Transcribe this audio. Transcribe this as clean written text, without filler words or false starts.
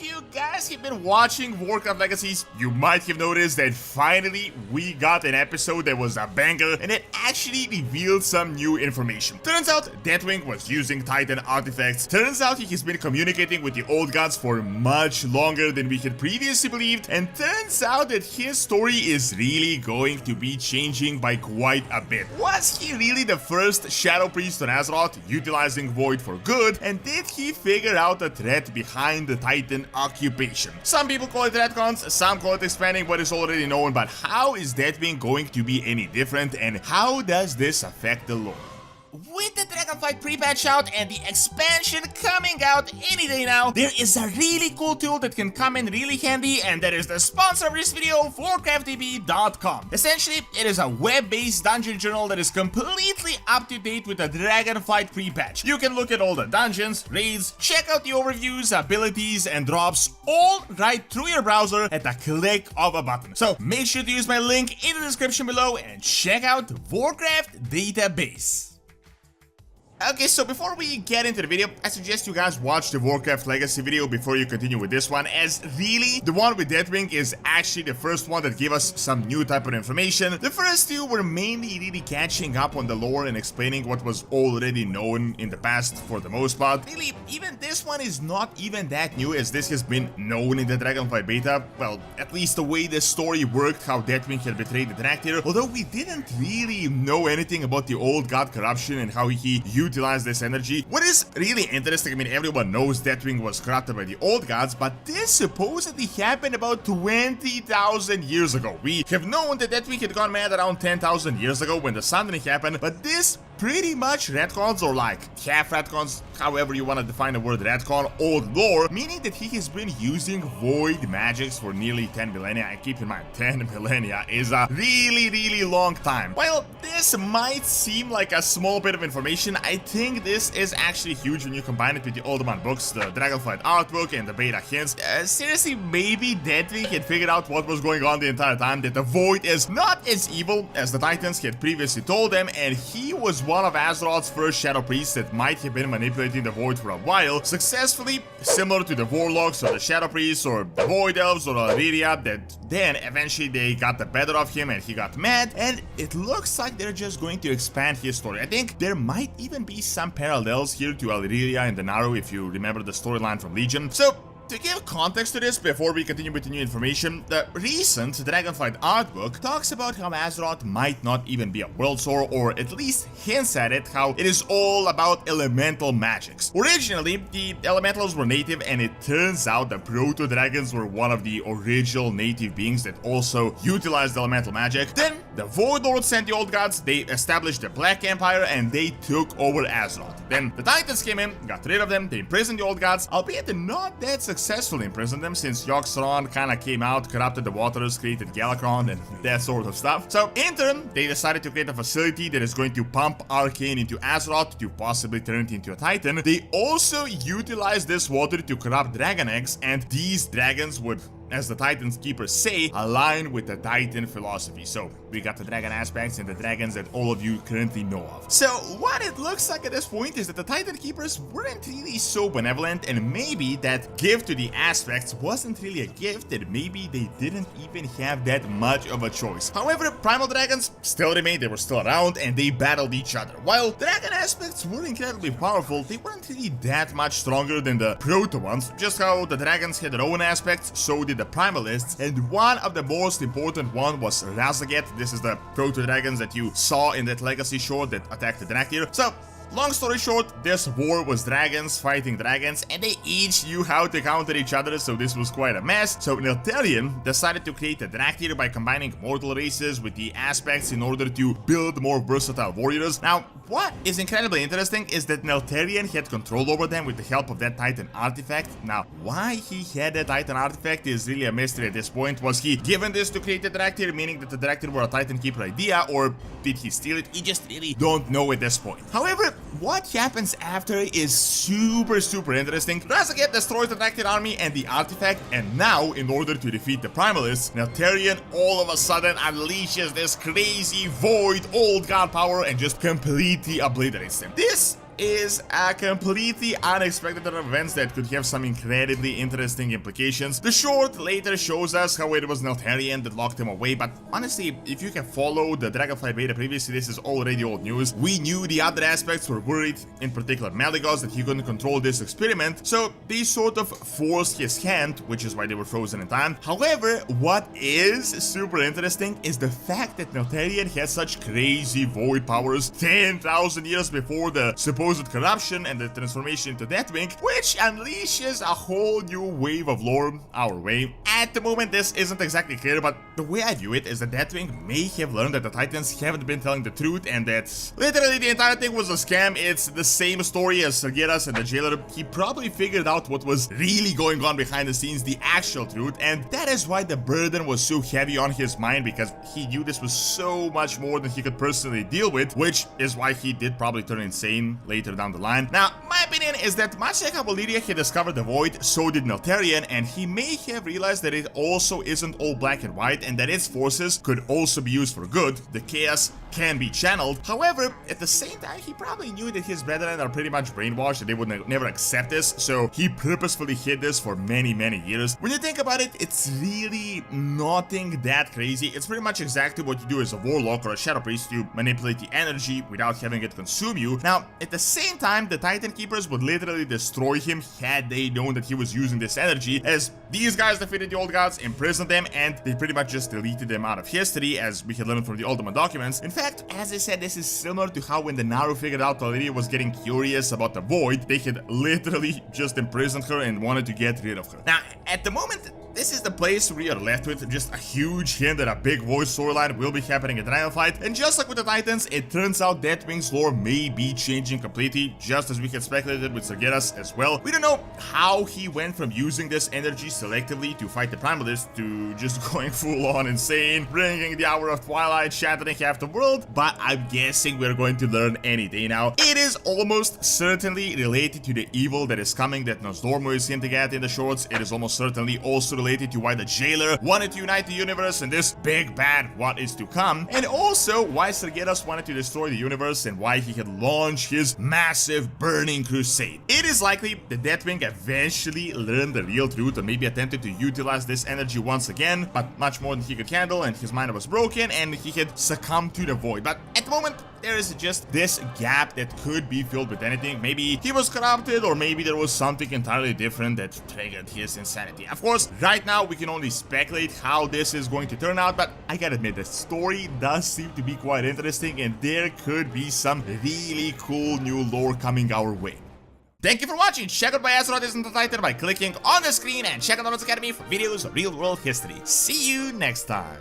you guys have been watching Warcraft Legacies, you might have noticed that finally we got an episode that was a banger and it actually revealed some new information. Turns out Deathwing was using Titan artifacts. Turns out he has been communicating with the old gods for much longer than we had previously believed, and turns out that his story is really going to be changing by quite a bit. Was he really the first Shadow Priest on Azeroth utilizing Void for good, and did he figure out the threat behind the Titan occupation? Some people call it retcons, some call it expanding what is already known, but how is Deathwing going to be any different, and how does this affect the lore? With the Dragonflight pre-patch out and the expansion coming out any day now, there is a really cool tool that can come in really handy, and that is the sponsor of this video, WarcraftDB.com. Essentially, it is a web-based dungeon journal that is completely up to date with the Dragonflight pre-patch. You can look at all the dungeons, raids, check out the overviews, abilities, and drops all right through your browser at the click of a button. So make sure to use my link in the description below and check out Warcraft Database. Okay, so before we get into the video, I suggest you guys watch the Warcraft Legacy video before you continue with this one, as really, the one with Deathwing is actually the first one that gave us some new type of information. The first two were mainly really catching up on the lore and explaining what was already known in the past for the most part. Really, even this one is not even that new, as this has been known in the Dragonflight beta. Well, at least the way the story worked, how Deathwing had betrayed the Dractyr, although we didn't really know anything about the old god corruption and how he utilize this energy. What is really interesting, I mean, everyone knows Deathwing was corrupted by the old gods, but this supposedly happened about 20,000 years ago. We have known that Deathwing had gone mad around 10,000 years ago when the Sundering happened, but this pretty much retcons, or like half retcons, however you want to define the word retcon, old lore, meaning that he has been using void magics for nearly 10 millennia. And keep in mind, 10 millennia is a really long time. While this might seem like a small bit of information, I think this is actually huge when you combine it with the Uldaman books, the Dragonflight artbook, and the beta hints. Seriously, maybe Deathwing had figured out what was going on the entire time, that the void is not as evil as the Titans had previously told them, and he was one of Azeroth's first Shadow Priests that might have been manipulating the Void for a while, successfully, similar to the Warlocks or the Shadow Priests or the Void Elves or Aurelia, that then eventually they got the better of him and he got mad, and it looks like they're just going to expand his story. I think there might even be some parallels here to Aurelia and the Naru if you remember the storyline from Legion. So, to give context to this before we continue with the new information, the recent Dragonflight artbook talks about how Azeroth might not even be a world source, or at least hints at it, how it is all about elemental magics. Originally, the elementals were native, and it turns out the proto-dragons were one of the original native beings that also utilized elemental magic. Then, the Void Lords sent the old gods, they established the Black Empire, and they took over Azeroth. Then, the Titans came in, got rid of them, they imprisoned the old gods, albeit not that successfully imprisoned them, since Yogg-Saron kinda came out, corrupted the waters, created Galakrond, and that sort of stuff. So, in turn, they decided to create a facility that is going to pump Arcane into Azeroth to possibly turn it into a Titan. They also utilized this water to corrupt dragon eggs, and these dragons would, as the Titan's keepers say, align with the Titan philosophy. So we got the dragon aspects and the dragons that all of you currently know of. So what it looks like at this point is that the Titan keepers weren't really so benevolent, and maybe that gift to the aspects wasn't really a gift, and maybe they didn't even have that much of a choice. However, primal dragons still remained, they were still around, and they battled each other. While dragon aspects were incredibly powerful, they weren't really that much stronger than the proto ones. Just how the dragons had their own aspects, so did the Primalists, and one of the most important one was Raszageth. This is the proto-dragons that you saw in that legacy short that attacked the Dractyr. So, long story short, this war was dragons fighting dragons, and they each knew how to counter each other, so this was quite a mess. So Neltharion decided to create a Dractyr by combining mortal races with the aspects in order to build more versatile warriors. Now, what is incredibly interesting is that Neltharion had control over them with the help of that Titan artifact. Now, why he had that Titan artifact is really a mystery at this point. Was he given this to create a Dractyr, meaning that the Dractyr were a Titan Keeper idea, or did he steal it? We just really don't know at this point. However, what happens after is super interesting. Raszageth destroys the Dractyr army and the artifact, and now, in order to defeat the Primalists, Neltharion all of a sudden unleashes this crazy void old god power and just completely obliterates them. This is a completely unexpected turn of events that could have some incredibly interesting implications. The short later shows us how it was Neltharion that locked him away, but honestly, if you have followed the Dragonflight beta previously, this is already old news. We knew the other aspects were worried, in particular Malygos, that he couldn't control this experiment, so they sort of forced his hand, which is why they were frozen in time. However, what is super interesting is the fact that Neltharion has such crazy void powers 10,000 years before the supposed corruption and the transformation into Deathwing, which unleashes a whole new wave of lore our way. At the moment, this isn't exactly clear, but the way I view it is that Deathwing may have learned that the Titans haven't been telling the truth and that literally the entire thing was a scam. It's the same story as Sundering and the Jailer. He probably figured out what was really going on behind the scenes, the actual truth, and that is why the burden was so heavy on his mind, because he knew this was so much more than he could personally deal with, which is why he did probably turn insane later down the line. Now, my opinion is that much like how Valyria had discovered the Void, so did Neltharion, and he may have realized that it also isn't all black and white and that its forces could also be used for good. The chaos can be channeled. However, at the same time, he probably knew that his brethren are pretty much brainwashed and they would never accept this, so he purposefully hid this for many years. When you think about it, it's really nothing that crazy. It's pretty much exactly what you do as a warlock or a shadow priest to manipulate the energy without having it consume you. Now, at the same time, the Titan Keepers would literally destroy him had they known that he was using this energy, as these guys defeated the old gods, imprisoned them, and they pretty much just deleted them out of history, as we had learned from the Uldaman documents. In fact, as I said, this is similar to how when the Naru figured out Valyria was getting curious about the Void, they had literally just imprisoned her and wanted to get rid of her. Now, at the moment, this is the place we are left with just a huge hint that a big voice storyline will be happening at Dragonflight, and just like with the Titans, it turns out Deathwing's lore may be changing completely, just as we had speculated with Sundering as well. We don't know how he went from using this energy selectively to fight the Primalists to just going full on insane, bringing the Hour of Twilight, shattering half the world, but I'm guessing we're going to learn any day now. It is almost certainly related to the evil that is coming that Nosdormu is hinting at in the shorts. It is almost certainly also related to why the Jailer wanted to unite the universe and this big bad what is to come, and also why Sundering wanted to destroy the universe and why he had launched his massive burning crusade. It is likely that Deathwing eventually learned the real truth, or maybe attempted to utilize this energy once again, but much more than he could handle, and his mind was broken and he had succumbed to the Void. But at the moment, there is just this gap that could be filled with anything. Maybe he was corrupted, or maybe there was something entirely different that triggered his insanity. Of course, right now we can only speculate how this is going to turn out, but I gotta admit, the story does seem to be quite interesting, and there could be some really cool new lore coming our way. Thank you for watching. Check out my Azeroth Isn't the Titan by clicking on the screen, and check out Doronsmovies Academy for videos of real-world history. See you next time.